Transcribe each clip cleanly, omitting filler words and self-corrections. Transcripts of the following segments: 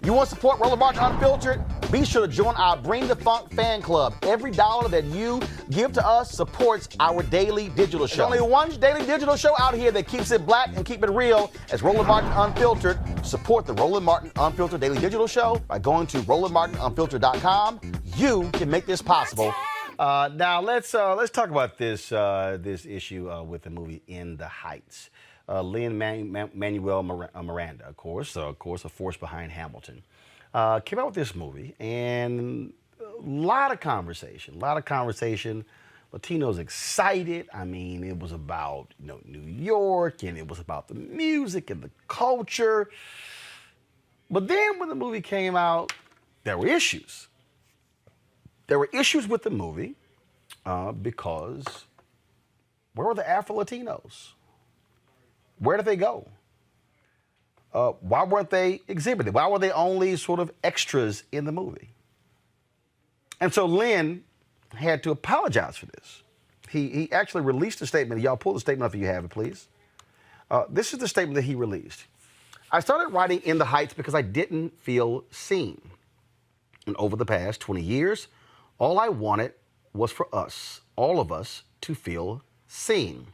You want to support Roland Martin Unfiltered? Be sure to join our Bring the Funk fan club. Every dollar that you give to us supports our daily digital show. There's only one daily digital show out here that keeps it black and keep it real as Roland Martin Unfiltered. Support the Roland Martin Unfiltered daily digital show by going to RolandMartinUnfiltered.com. You can make this possible. Now let's talk about this issue with the movie In the Heights. Lin-Manuel Miranda, of course, a force behind Hamilton, came out with this movie, and a lot of conversation. Latinos excited. I mean, it was about New York, and it was about the music and the culture. But then when the movie came out, there were issues. There were issues with the movie because where were the Afro Latinos? Where did they go? Why weren't they exhibited? Why were they only sort of extras in the movie? And so Lin had to apologize for this. He actually released a statement. Y'all pull the statement up if you have it, please. This is the statement that he released. I started writing In the Heights because I didn't feel seen. And over the past 20 years, all I wanted was for us, all of us, to feel seen.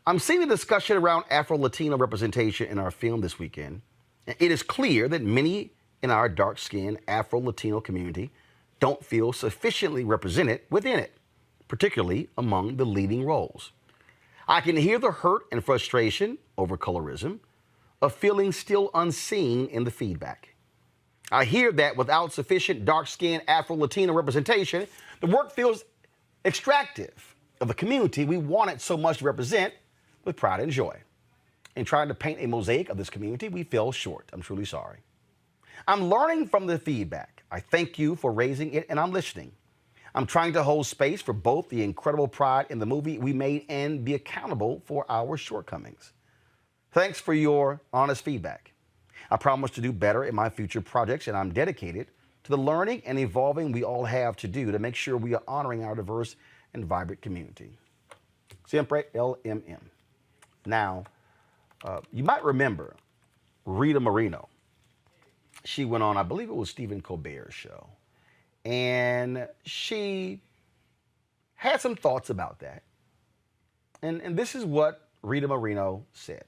I'm seeing the discussion around Afro-Latino representation in our film this weekend. And it is clear that many in our dark-skinned Afro-Latino community don't feel sufficiently represented within it, particularly among the leading roles. I can hear the hurt and frustration over colorism, of feeling still unseen in the feedback. I hear that without sufficient dark-skinned Afro-Latino representation, the work feels extractive of the community we wanted so much to represent with pride and joy. In trying to paint a mosaic of this community, we fell short. I'm truly sorry. I'm learning from the feedback. I thank you for raising it, and I'm listening. I'm trying to hold space for both the incredible pride in the movie we made and be accountable for our shortcomings. Thanks for your honest feedback. I promise to do better in my future projects, and I'm dedicated to the learning and evolving we all have to do to make sure we are honoring our diverse and vibrant community. Siempre LMM. Now, you might remember Rita Moreno. She went on, I believe it was Stephen Colbert's show, and she had some thoughts about that. And this is what Rita Moreno said.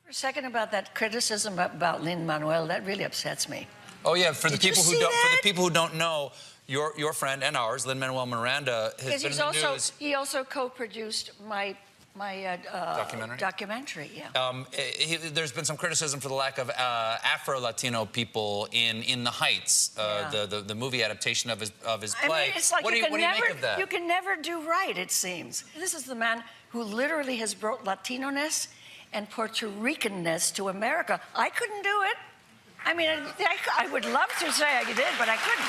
For a second, about that criticism about Lin-Manuel, that really upsets me. Oh yeah, for the people who don't know, your friend and ours, Lin-Manuel Miranda, has been in the news. He also co-produced my documentary. Yeah. There's been some criticism for the lack of Afro-Latino people in the Heights, the movie adaptation of his play. I mean, it's like what do you make of that? You can never do right, it seems. This is the man who literally has brought Latino-ness and Puerto Rican-ness to America. I couldn't do it. I mean, I would love to say I did, but I couldn't.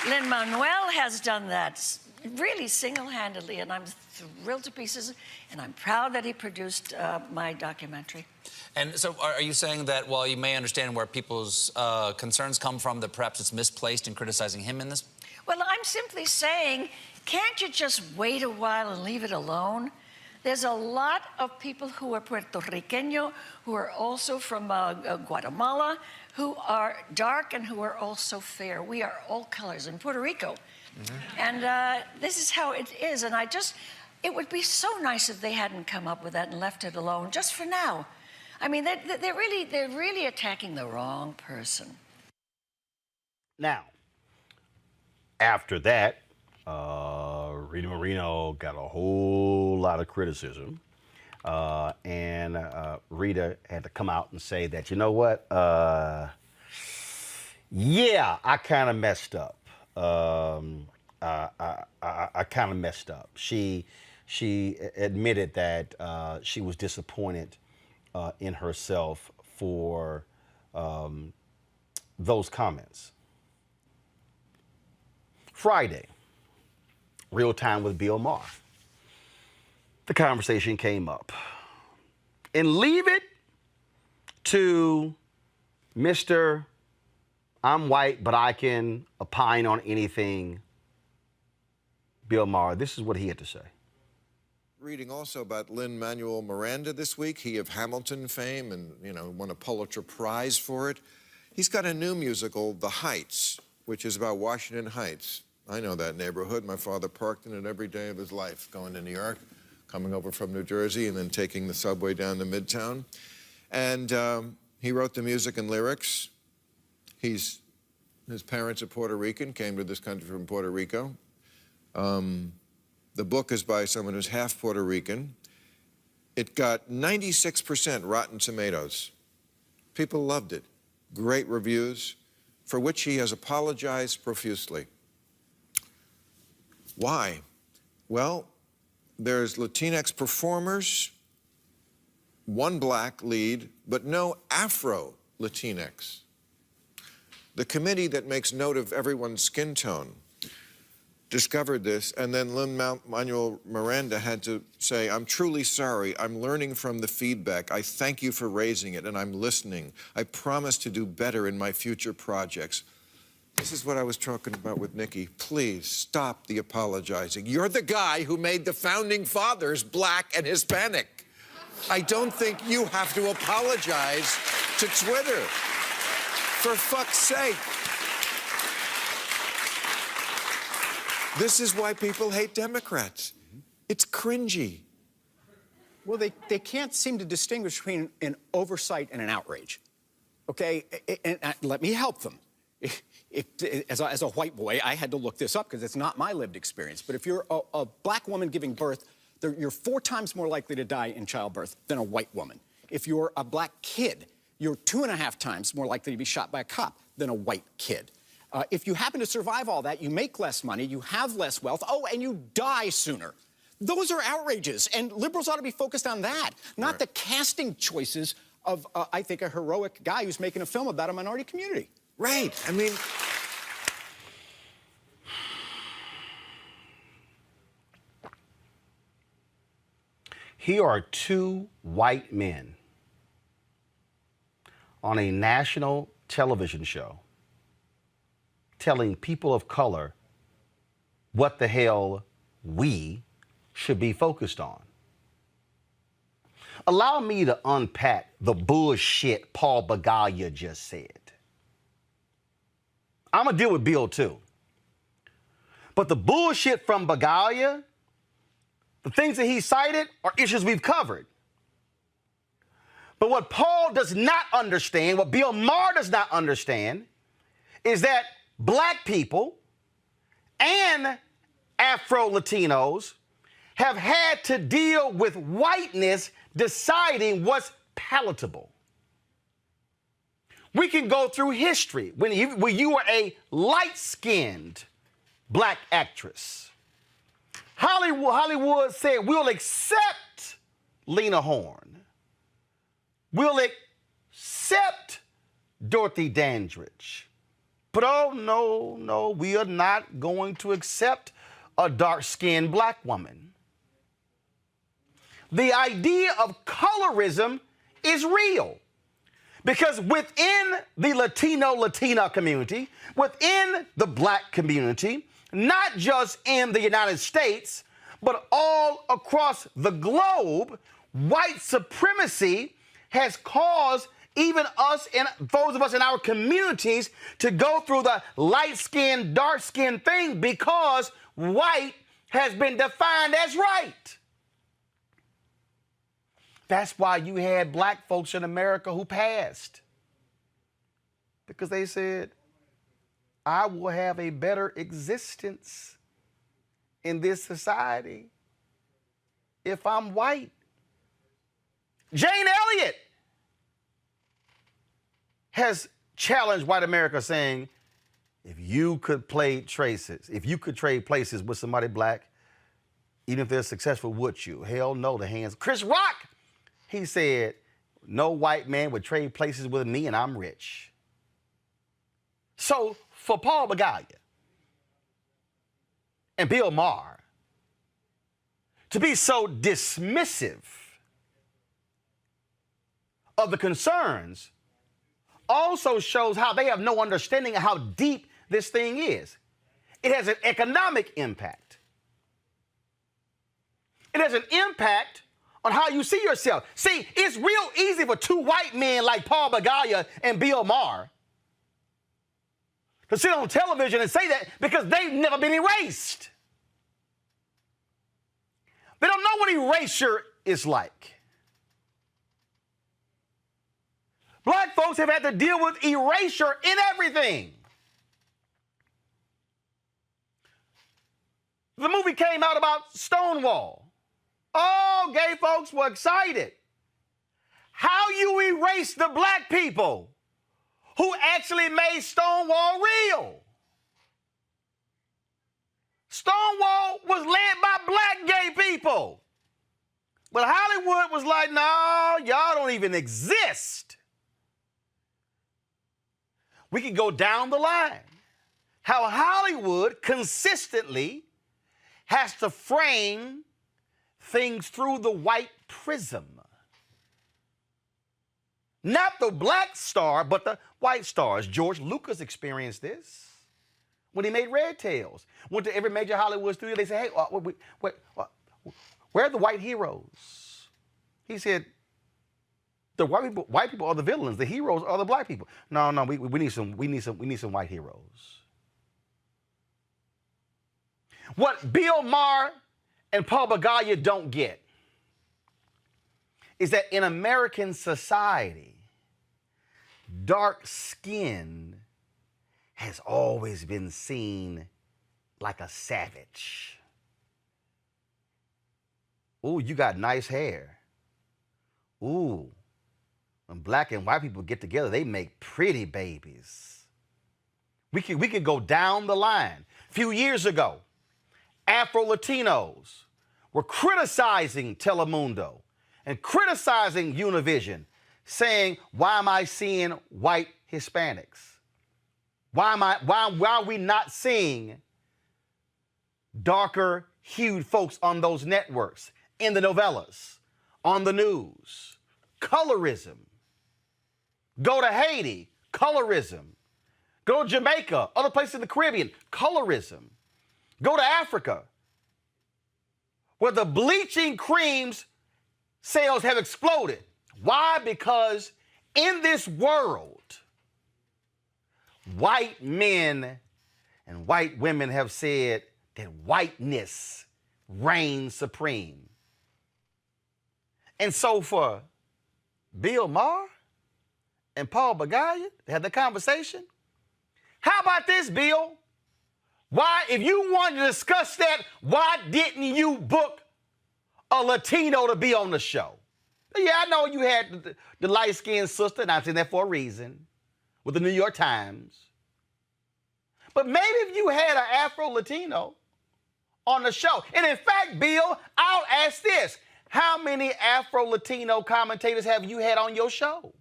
Lin-Manuel has done that really single-handedly, and I'm thrilled to pieces, and I'm proud that he produced my documentary. And so are you saying that while you may understand where people's concerns come from, that perhaps it's misplaced in criticizing him in this? Well, I'm simply saying, can't you just wait a while and leave it alone? There's a lot of people who are Puerto Riqueño, who are also from Guatemala, who are dark and who are also fair. We are all colors in Puerto Rico. Mm-hmm. And this is how it is. And it would be so nice if they hadn't come up with that and left it alone, just for now. I mean, they're really attacking the wrong person. Now, after that, Rita Moreno got a whole lot of criticism. And Rita had to come out and say that, you know what? Yeah, I kind of messed up. I kind of messed up. She admitted that she was disappointed in herself for those comments. Friday, Real Time with Bill Maher. The conversation came up. And leave it to Mr. I'm white, but I can opine on anything, Bill Maher. This is what he had to say. reading also about Lin-Manuel Miranda this week. He of Hamilton fame and, you know, won a Pulitzer Prize for it. He's got a new musical, The Heights, which is about Washington Heights. I know that neighborhood. My father parked in it every day of his life, going to New York, coming over from New Jersey, and then taking the subway down to Midtown. And he wrote the music and lyrics. His parents are Puerto Rican, came to this country from Puerto Rico. The book is by someone who's half Puerto Rican. It got 96% Rotten Tomatoes. People loved it. Great reviews, for which he has apologized profusely. Why? Well, there's Latinx performers, one black lead, but no Afro-Latinx. The committee that makes note of everyone's skin tone discovered this, and then Lin-Manuel Miranda had to say, I'm truly sorry. I'm learning from the feedback. I thank you for raising it, and I'm listening. I promise to do better in my future projects. This is what I was talking about with Nikki. Please stop the apologizing. You're the guy who made the founding fathers black and Hispanic. I don't think you have to apologize to Twitter. For fuck's sake. This is why people hate Democrats. It's cringy. Well, they can't seem to distinguish between an oversight and an outrage. Okay, and let me help them. As a white boy, I had to look this up because it's not my lived experience. But if you're a black woman giving birth, you're 4 times more likely to die in childbirth than a white woman. If you're a black kid, you're 2.5 times more likely to be shot by a cop than a white kid. If you happen to survive all that, you make less money, you have less wealth, and you die sooner. Those are outrages, and liberals ought to be focused on that, not the casting choices of, I think, a heroic guy who's making a film about a minority community. Right. I mean... Here are 2 white men on a national television show telling people of color what the hell we should be focused on. Allow me to unpack the bullshit Paul Begala just said. I'm gonna deal with Bill too. But the bullshit from Begala, the things that he cited are issues we've covered. But what Paul does not understand, what Bill Maher does not understand, is that black people and Afro-Latinos have had to deal with whiteness deciding what's palatable. We can go through history. When you were a light-skinned black actress, Hollywood said, we'll accept Lena Horne. We'll accept Dorothy Dandridge. But oh, no, we are not going to accept a dark-skinned black woman. The idea of colorism is real. Because within the Latina community, within the black community, not just in the United States, but all across the globe, white supremacy has caused even us and those of us in our communities to go through the light-skinned, dark-skinned thing because white has been defined as right. That's why you had black folks in America who passed. Because they said, I will have a better existence in this society if I'm white. Jane Elliott has challenged white America saying, if you could trade places with somebody black, even if they're successful, would you? Hell no, the hands. Chris Rock, he said, no white man would trade places with me and I'm rich. So for Paul Begala and Bill Maher to be so dismissive of the concerns also shows how they have no understanding of how deep this thing is. It has an economic impact. It has an impact on how you see yourself. See, it's real easy for two white men like Paul Begala and Bill Maher to sit on television and say that because they've never been erased. They don't know what erasure is like. Black folks have had to deal with erasure in everything. The movie came out about Stonewall. Oh, gay folks were excited. How you erase the black people who actually made Stonewall real. Stonewall was led by black gay people. But Hollywood was like, no, y'all don't even exist. We could go down the line. How Hollywood consistently has to frame things through the white prism. Not the black star, but the white stars. George Lucas experienced this when he made Red Tails. Went to every major Hollywood studio. They said, hey, where are the white heroes? He said, the white people are the villains. The heroes are the black people. No, we need some white heroes. What Bill Maher and Paul Begala don't get is that in American society, dark skin has always been seen like a savage. Ooh, you got nice hair. Ooh, when black and white people get together, they make pretty babies. We could go down the line. A few years ago, Afro Latinos were criticizing Telemundo and criticizing Univision, saying, why am I seeing white Hispanics? Why are we not seeing darker hued folks on those networks, in the novellas, on the news? Colorism. Go to Haiti, colorism. Go to Jamaica, other places in the Caribbean, colorism. Go to Africa, where the bleaching creams sales have exploded. Why? Because in this world, white men and white women have said that whiteness reigns supreme. And so for Bill Maher and Paul Begala to have the conversation, how about this, Bill? Why, if you wanted to discuss that, why didn't you book a Latino to be on the show? Yeah, I know you had the light-skinned sister, and I'm saying that for a reason, with the New York Times. But maybe if you had an Afro-Latino on the show, and in fact, Bill, I'll ask this. How many Afro-Latino commentators have you had on your show?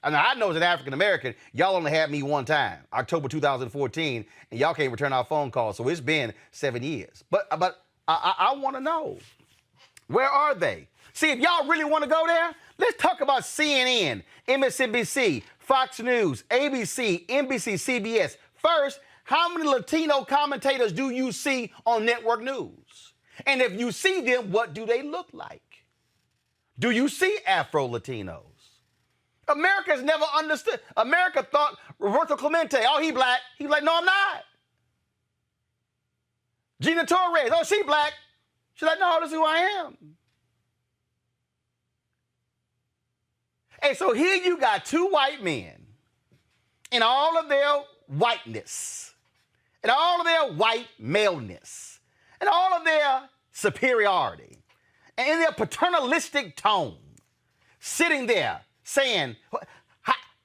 I know as an African-American, y'all only had me one time, October 2014, and y'all can't return our phone calls, so it's been 7 years. But I want to know, where are they? See, if y'all really want to go there, let's talk about CNN, MSNBC, Fox News, ABC, NBC, CBS. First, how many Latino commentators do you see on network news? And if you see them, what do they look like? Do you see Afro-Latinos? America has never understood. America thought Rosa Clemente, oh, he black. He's like, no, I'm not. Gina Torres, oh, she black. She's like, no, this is who I am. And so here you got two white men in all of their whiteness, and all of their white maleness, and all of their superiority, and in their paternalistic tone, sitting there saying,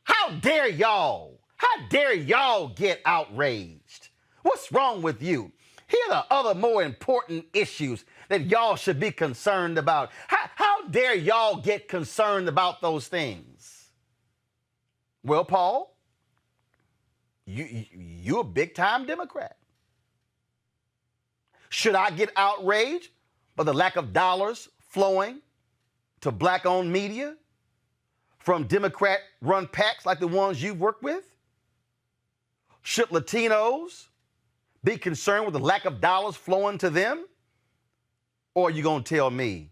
how dare y'all? How dare y'all get outraged? What's wrong with you? Here are other more important issues that y'all should be concerned about. How dare y'all get concerned about those things? Well, Paul, you're a big-time Democrat. Should I get outraged by the lack of dollars flowing to black-owned media from Democrat-run PACs like the ones you've worked with? Should Latinos be concerned with the lack of dollars flowing to them Or are you going to tell me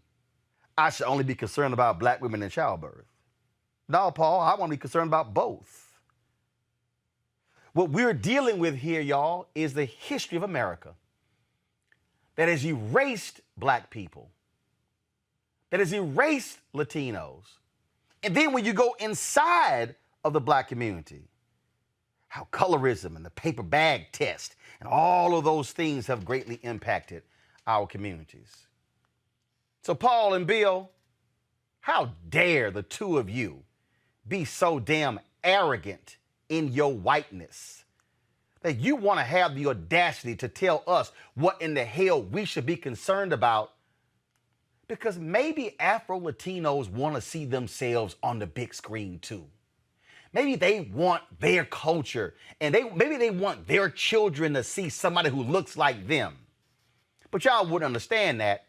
I should only be concerned about black women in childbirth? No, Paul, I want to be concerned about both. What we're dealing with here, y'all, is the history of America that has erased black people, that has erased Latinos. And then when you go inside of the black community, how colorism and the paper bag test and all of those things have greatly impacted our communities. So Paul and Bill, how dare the two of you be so damn arrogant in your whiteness that you want to have the audacity to tell us what in the hell we should be concerned about, because maybe Afro-Latinos want to see themselves on the big screen too. Maybe they want their culture, and maybe they want their children to see somebody who looks like them. But y'all wouldn't understand that,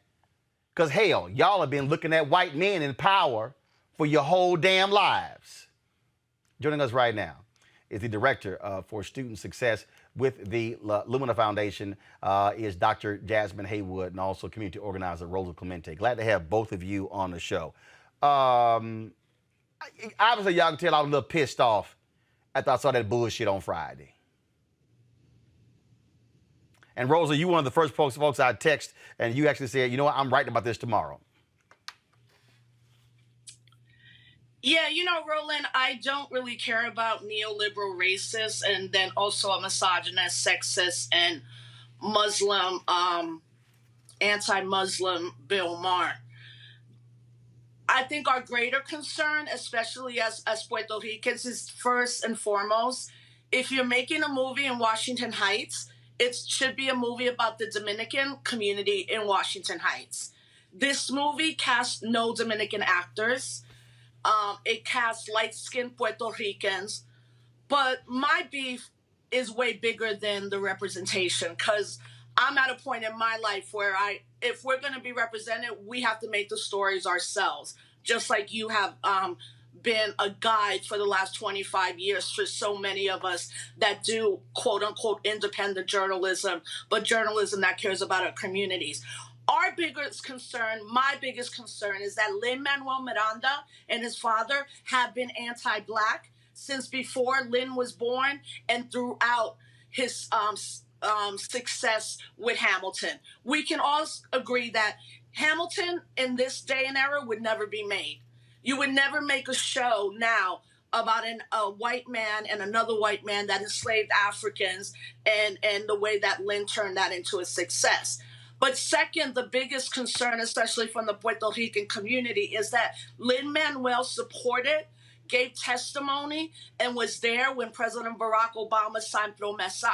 because hell, y'all have been looking at white men in power for your whole damn lives. Joining us right now is the Director for Student Success with the Lumina Foundation, is Dr. Jasmine Haywood, and also community organizer Rosa Clemente. Glad to have both of you on the show. Obviously, y'all can tell I was a little pissed off after I saw that bullshit on Friday. And Rosa, you one of the first folks I text, and you actually said, you know what, I'm writing about this tomorrow. Yeah, you know, Roland, I don't really care about neoliberal racists and then also a misogynist, sexist, and Muslim, anti-Muslim Bill Maher. I think our greater concern, especially as Puerto Ricans, is first and foremost, if you're making a movie in Washington Heights, it should be a movie about the Dominican community in Washington Heights. This movie cast no Dominican actors. It casts light-skinned Puerto Ricans. But my beef is way bigger than the representation, because I'm at a point in my life where if we're going to be represented, we have to make the stories ourselves, just like you have been a guide for the last 25 years for so many of us that do quote-unquote independent journalism, but journalism that cares about our communities. Our biggest concern, my biggest concern, is that Lin-Manuel Miranda and his father have been anti-Black since before Lin was born and throughout his success with Hamilton. We can all agree that Hamilton in this day and era would never be made. You would never make a show now about a white man and another white man that enslaved Africans and the way that Lin turned that into a success. But second, the biggest concern, especially from the Puerto Rican community, is that Lin-Manuel supported, gave testimony, and was there when President Barack Obama signed Promesa.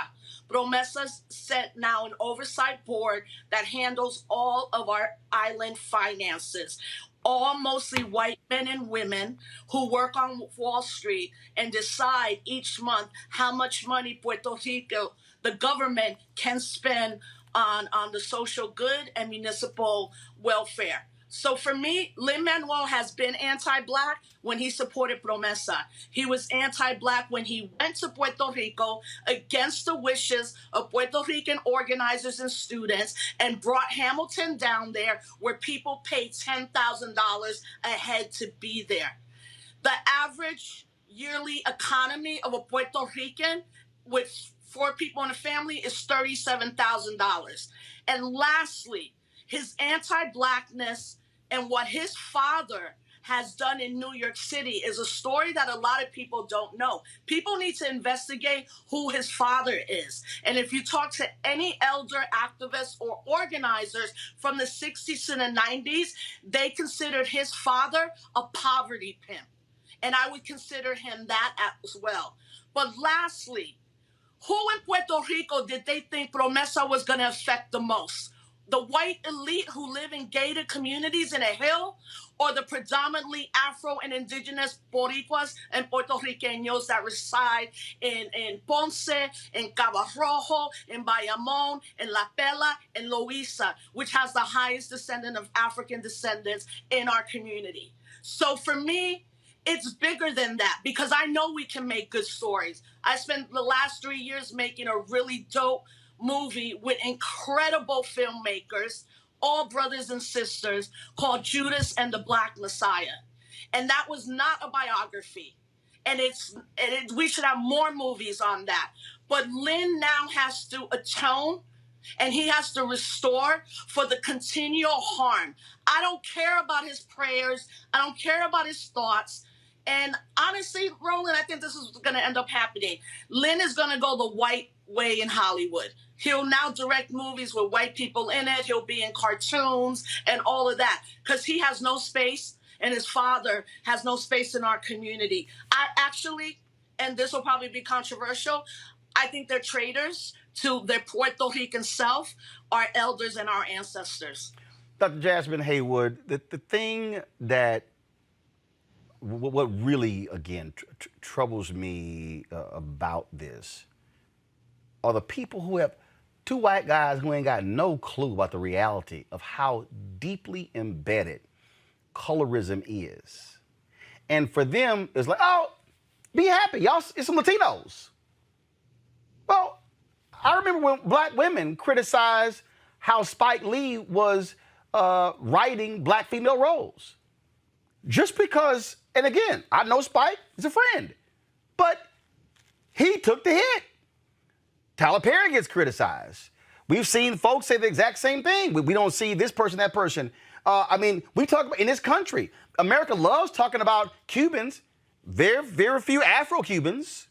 Promesa set now an oversight board that handles all of our island finances. All mostly white men and women who work on Wall Street and decide each month how much money Puerto Rico, the government, can spend on the social good and municipal welfare. So for me, Lin-Manuel has been anti-Black when he supported Promesa. He was anti-Black when he went to Puerto Rico against the wishes of Puerto Rican organizers and students and brought Hamilton down there where people paid $10,000 a head to be there. The average yearly economy of a Puerto Rican with 4 people in a family is $37,000. And lastly, his anti-Blackness and what his father has done in New York City is a story that a lot of people don't know. People need to investigate who his father is. And if you talk to any elder activists or organizers from the 60s to the 90s, they considered his father a poverty pimp. And I would consider him that as well. But lastly, who in Puerto Rico did they think Promesa was going to affect the most? The white elite who live in gated communities in a hill, or the predominantly Afro and indigenous Boricuas and Puerto Ricanos that reside in Ponce, in Cabo Rojo, in Bayamón, in La Pela, and Loíza, which has the highest descendant of African descendants in our community. So for me, it's bigger than that, because I know we can make good stories. I spent the last 3 years making a really dope movie with incredible filmmakers, all brothers and sisters, called Judas and the Black Messiah. And that was not a biography. And we should have more movies on that. But Lin now has to atone, and he has to restore for the continual harm. I don't care about his prayers. I don't care about his thoughts. And honestly, Roland, I think this is going to end up happening. Lin is going to go the white way in Hollywood. He'll now direct movies with white people in it. He'll be in cartoons and all of that because he has no space, and his father has no space in our community. I actually, and this will probably be controversial, I think they're traitors to their Puerto Rican self, our elders and our ancestors. Dr. Jasmine Haywood, the thing that what really, again, troubles me about this are the people who have two white guys who ain't got no clue about the reality of how deeply embedded colorism is. And for them, it's like, oh, be happy. Y'all, it's some Latinos. Well, I remember when black women criticized how Spike Lee was writing black female roles. Just because, and again, I know Spike is a friend, but he took the hit. Tyler Perry gets criticized. We've seen folks say the exact same thing. We don't see this person, that person. I mean, we talk about in this country, America loves talking about Cubans, very, very few Afro-Cubans.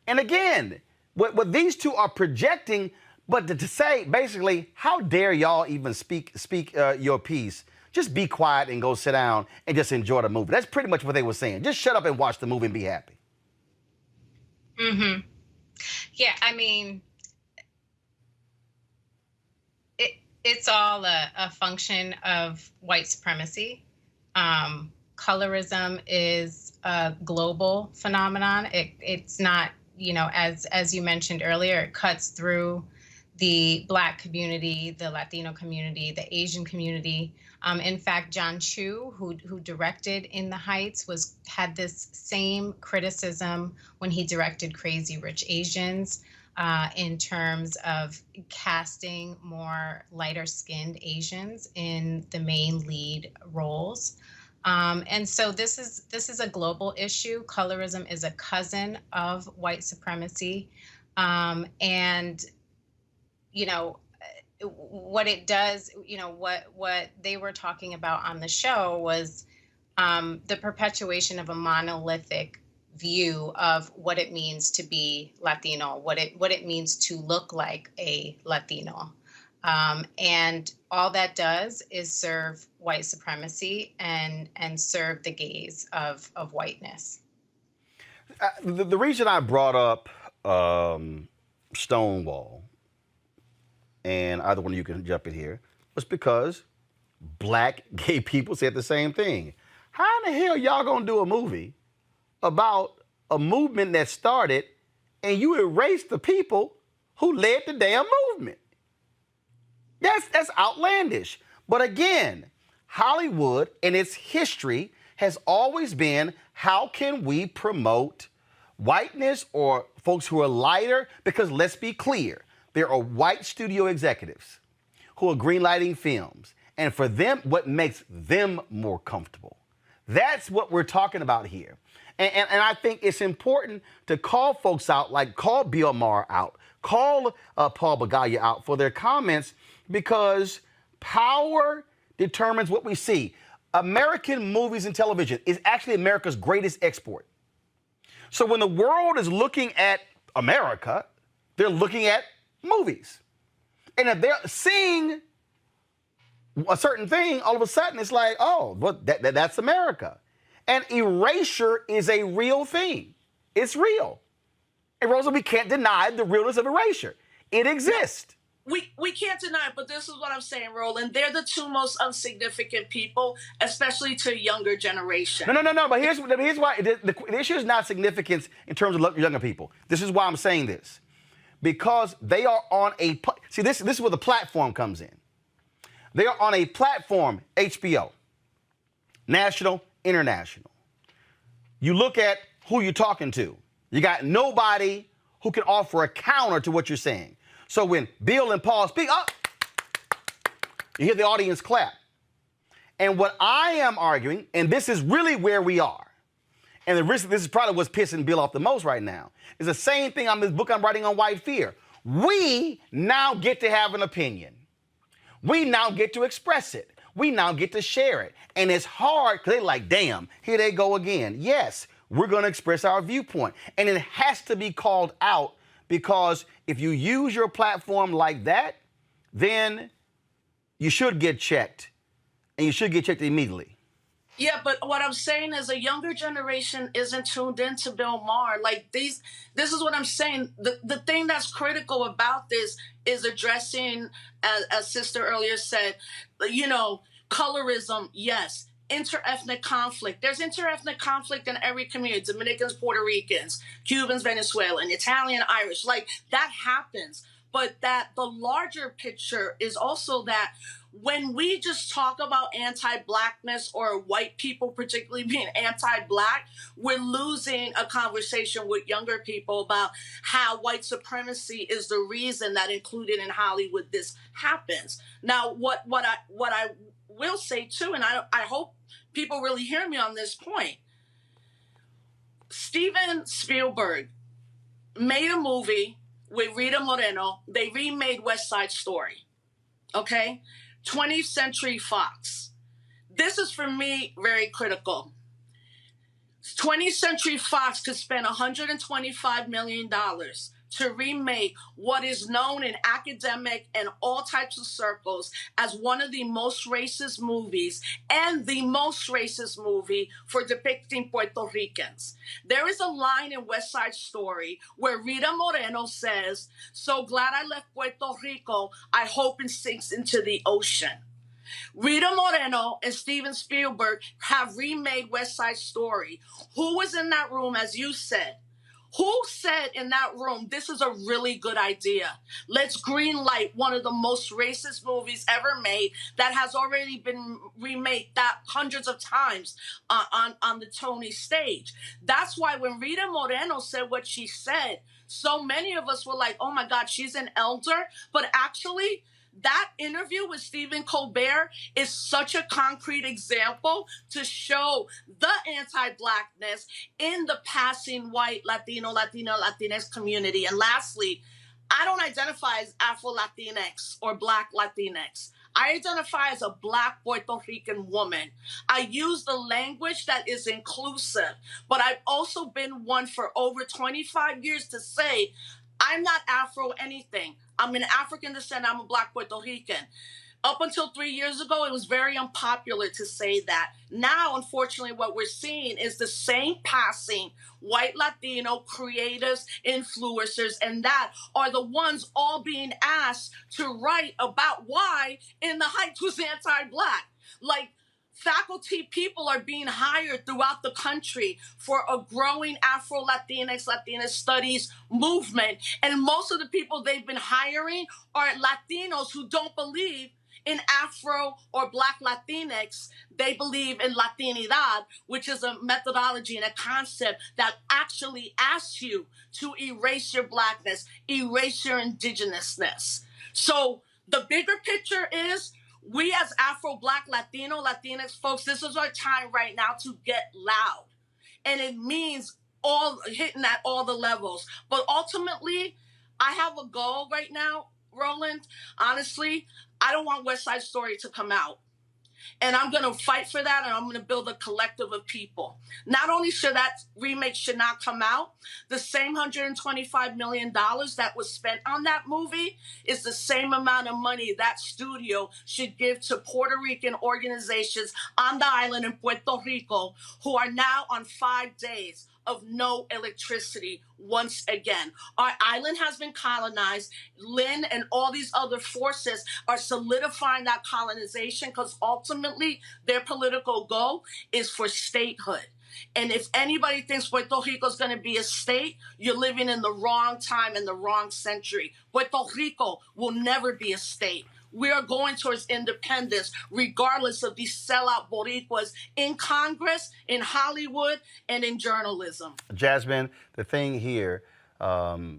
And again, what these two are projecting, but to say basically, how dare y'all even speak your piece? Just be quiet and go sit down and just enjoy the movie. That's pretty much what they were saying. Just shut up and watch the movie and be happy. Mm-hmm. Yeah, I mean, it's all a function of white supremacy. Colorism is a global phenomenon. It's not, as you mentioned earlier, it cuts through the Black community, the Latino community, the Asian community. In fact, John Chu, who directed In the Heights, had this same criticism when he directed Crazy Rich Asians in terms of casting more lighter-skinned Asians in the main lead roles. And so this is a global issue. Colorism is a cousin of white supremacy, and what it does, what they were talking about on the show was the perpetuation of a monolithic view of what it means to be Latino, what it means to look like a Latino. And all that does is serve white supremacy and serve the gaze of whiteness. The reason I brought up Stonewall, and either one of you can jump in here, was because black gay people said the same thing. How in the hell y'all gonna do a movie about a movement that started and you erase the people who led the damn movement? That's outlandish. But again, Hollywood and its history has always been, how can we promote whiteness or folks who are lighter? Because let's be clear, there are white studio executives who are greenlighting films, and for them, what makes them more comfortable. That's what we're talking about here. And I think it's important to call folks out, like call Bill Maher out, call Paul Begala out for their comments, because power determines what we see. American movies and television is actually America's greatest export. So when the world is looking at America, they're looking at movies. And if they're seeing a certain thing, all of a sudden it's like, oh, well, that's America. And erasure is a real thing. It's real. And Rosa, we can't deny the realness of erasure. It exists. We can't deny it, but this is what I'm saying, Roland. They're the two most insignificant people, especially to a younger generation. No. But here's why. The issue is not significance in terms of younger people. This is why I'm saying this. Because they are on a... See, this is where the platform comes in. They are on a platform, HBO, national, international. You look at who you're talking to. You got nobody who can offer a counter to what you're saying. So when Bill and Paul speak, You hear the audience clap. And what I am arguing, and this is really where we are, and this is probably what's pissing Bill off the most right now, is the same thing on this book I'm writing on white fear. We now get to have an opinion. We now get to express it. We now get to share it. And it's hard because they're like, damn, here they go again. Yes, we're going to express our viewpoint. And it has to be called out because if you use your platform like that, then you should get checked. And you should get checked immediately. Yeah, but what I'm saying is a younger generation isn't tuned into Bill Maher. Like this is what I'm saying. The thing that's critical about this is addressing, as Sister earlier said, you know, colorism, yes. Interethnic conflict. There's interethnic conflict in every community. Dominicans, Puerto Ricans, Cubans, Venezuelan, Italian, Irish. Like that happens. But that the larger picture is also that when we just talk about anti-Blackness or white people particularly being anti-Black, we're losing a conversation with younger people about how white supremacy is the reason that included in Hollywood this happens. Now, what I will say too, and I hope people really hear me on this point, Steven Spielberg made a movie with Rita Moreno. They remade West Side Story, okay? 20th Century Fox. This is, for me, very critical. 20th Century Fox could spend $125 million to remake what is known in academic and all types of circles as one of the most racist movies and the most racist movie for depicting Puerto Ricans. There is a line in West Side Story where Rita Moreno says, "So glad I left Puerto Rico, I hope it sinks into the ocean." Rita Moreno and Steven Spielberg have remade West Side Story. Who was in that room, as you said? Who said in that room, this is a really good idea? Let's greenlight one of the most racist movies ever made that has already been remade that hundreds of times on the Tony stage. That's why when Rita Moreno said what she said, so many of us were like, oh my God, she's an elder. But actually, that interview with Stephen Colbert is such a concrete example to show the anti-Blackness in the passing white Latinx community. And lastly, I don't identify as Afro-Latinx or Black Latinx. I identify as a Black Puerto Rican woman. I use the language that is inclusive, but I've also been one for over 25 years to say, I'm not Afro anything. I'm an African descent. I'm a Black Puerto Rican. Up until 3 years ago, it was very unpopular to say that. Now, unfortunately, what we're seeing is the same passing white Latino creatives, influencers, and that are the ones all being asked to write about why In the Heights was anti-Black. Like, faculty people are being hired throughout the country for a growing Afro-Latinx, Latina studies movement. And most of the people they've been hiring are Latinos who don't believe in Afro or Black Latinx. They believe in Latinidad, which is a methodology and a concept that actually asks you to erase your Blackness, erase your indigenousness. So the bigger picture is, we as Afro, Black, Latino, Latinx folks, this is our time right now to get loud. And it means hitting at all the levels. But ultimately, I have a goal right now, Roland. Honestly, I don't want West Side Story to come out. And I'm going to fight for that, and I'm going to build a collective of people. Not only should that remake should not come out, the same $125 million that was spent on that movie is the same amount of money that studio should give to Puerto Rican organizations on the island in Puerto Rico who are now on 5 days of no electricity once again. Our island has been colonized. Lynn and all these other forces are solidifying that colonization because ultimately their political goal is for statehood. And if anybody thinks Puerto Rico is going to be a state, you're living in the wrong time in the wrong century. Puerto Rico will never be a state. We are going towards independence, regardless of these sellout Boricuas in Congress, in Hollywood, and in journalism. Jasmine, the thing here, the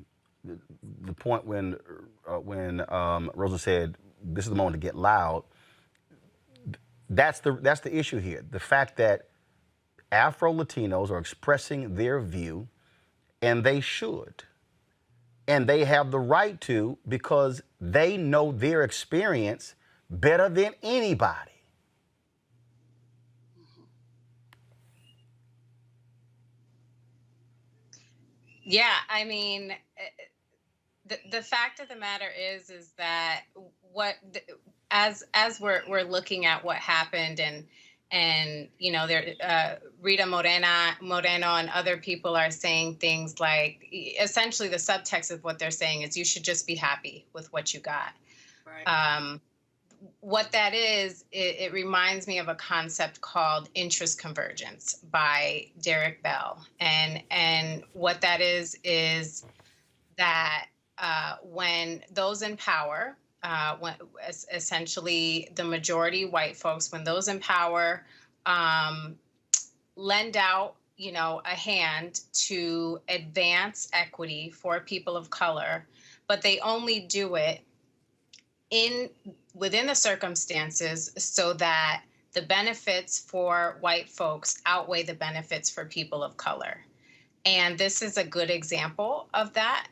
point when Rosa said, this is the moment to get loud, That's the issue here. The fact that Afro-Latinos are expressing their view, and they should. And they have the right to, because they know their experience better than anybody. Yeah, I mean, the fact of the matter is that as we're looking at what happened, and you know, there Rita Moreno and other people are saying things like, essentially the subtext of what they're saying is you should just be happy with what you got. Right. What that is, it reminds me of a concept called interest convergence by Derek Bell. And what that is that when those in power, when essentially the majority white folks, when those in power lend out, you know, a hand to advance equity for people of color, but they only do it within the circumstances so that the benefits for white folks outweigh the benefits for people of color. And this is a good example of that,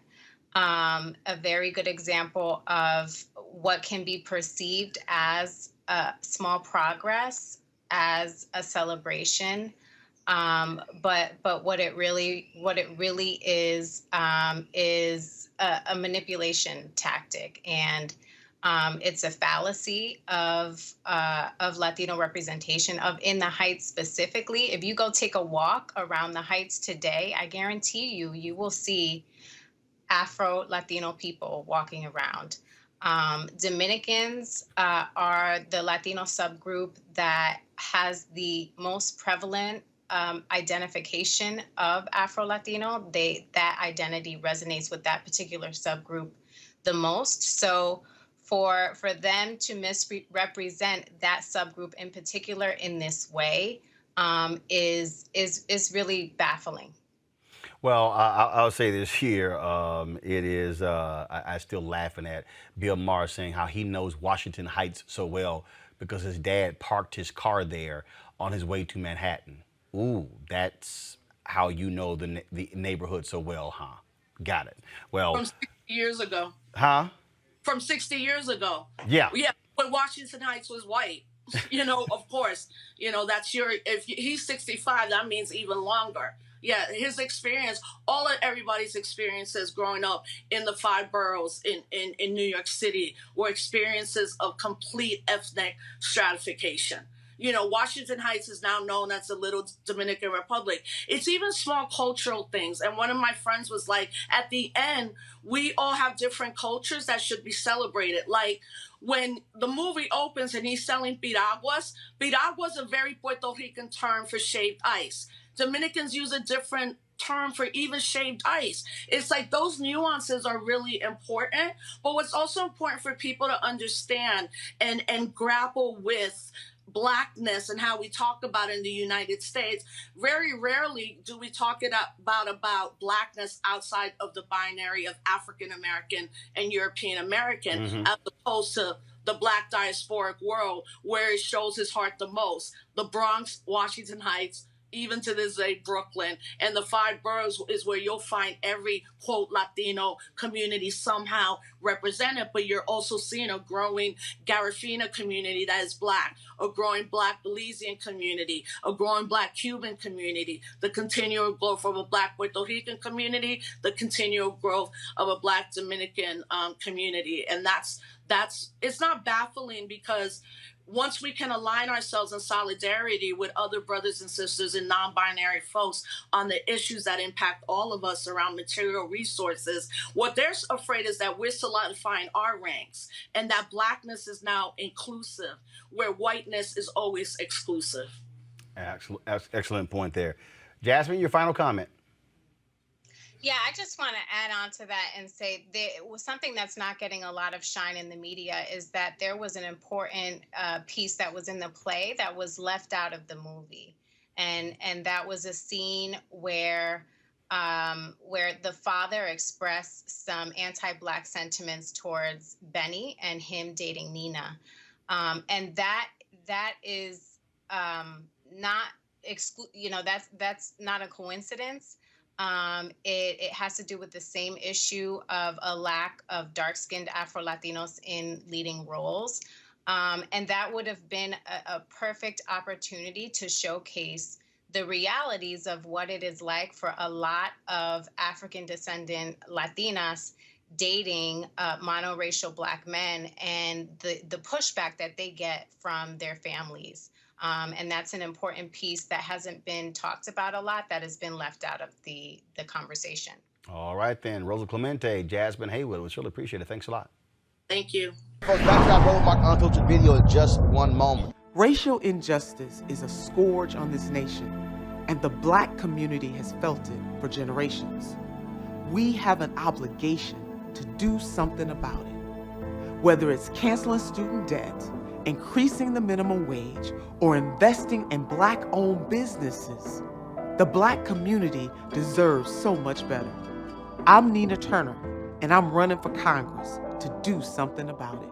a very good example of what can be perceived as a small progress, as a celebration, but what it really is a manipulation tactic. And it's a fallacy of Latino representation, of in the Heights specifically. If you go take a walk around the Heights today, I guarantee you will see Afro-Latino people walking around. Dominicans are the Latino subgroup that has the most prevalent identification of Afro-Latino. That identity resonates with that particular subgroup the most. So for them to misrepresent that subgroup in particular in this way is really baffling. Well, I'll say this here. It is, I still laughing at Bill Maher saying how he knows Washington Heights so well because his dad parked his car there on his way to Manhattan. Ooh, that's how you know the neighborhood so well, huh? Got it. Well, From 60 years ago. Huh? From 60 years ago. Yeah. Yeah, when Washington Heights was white. You know, of course, you know, if he's 65, that means even longer. Yeah, his experience, all of everybody's experiences growing up in the 5 boroughs in New York City were experiences of complete ethnic stratification. You know, Washington Heights is now known as the Little Dominican Republic. It's even small cultural things. And one of my friends was like, at the end, we all have different cultures that should be celebrated. Like when the movie opens and he's selling piraguas is a very Puerto Rican term for shaved ice. Dominicans use a different term for even shaved ice. It's like those nuances are really important. But what's also important for people to understand and grapple with Blackness and how we talk about it in the United States, very rarely do we talk about Blackness outside of the binary of African American and European American, as opposed to the Black diasporic world where it shows his heart the most. The Bronx, Washington Heights, even to this day, Brooklyn, and the 5 boroughs is where you'll find every, quote, Latino community somehow represented, but you're also seeing a growing Garifuna community that is Black, a growing Black Belizean community, a growing Black Cuban community, the continual growth of a Black Puerto Rican community, the continual growth of a Black Dominican community. And that's it's not baffling, because once we can align ourselves in solidarity with other brothers and sisters and non-binary folks on the issues that impact all of us around material resources, what they're afraid is that we're solidifying our ranks and that Blackness is now inclusive, where whiteness is always exclusive. Excellent point there. Jasmine, your final comment. Yeah, I just want to add on to that and say there was something that's not getting a lot of shine in the media is that there was an important piece that was in the play that was left out of the movie. And that was a scene where the father expressed some anti-Black sentiments towards Benny and him dating Nina. And that that is not that's not a coincidence. It has to do with the same issue of a lack of dark-skinned Afro-Latinos in leading roles. And that would have been a perfect opportunity to showcase the realities of what it is like for a lot of African descendant Latinas dating monoracial Black men, and the pushback that they get from their families. And that's an important piece that hasn't been talked about a lot, that has been left out of the conversation. All right, then. Rosa Clemente, Jasmine Haywood, we really appreciate it. Thanks a lot. Thank you. Folks, back to our Roland Martin Unfiltered video in just one moment. Racial injustice is a scourge on this nation, and the Black community has felt it for generations. We have an obligation to do something about it. Whether it's canceling student debt, increasing the minimum wage, or investing in Black-owned businesses, the Black community deserves so much better. I'm Nina Turner, and I'm running for Congress to do something about it.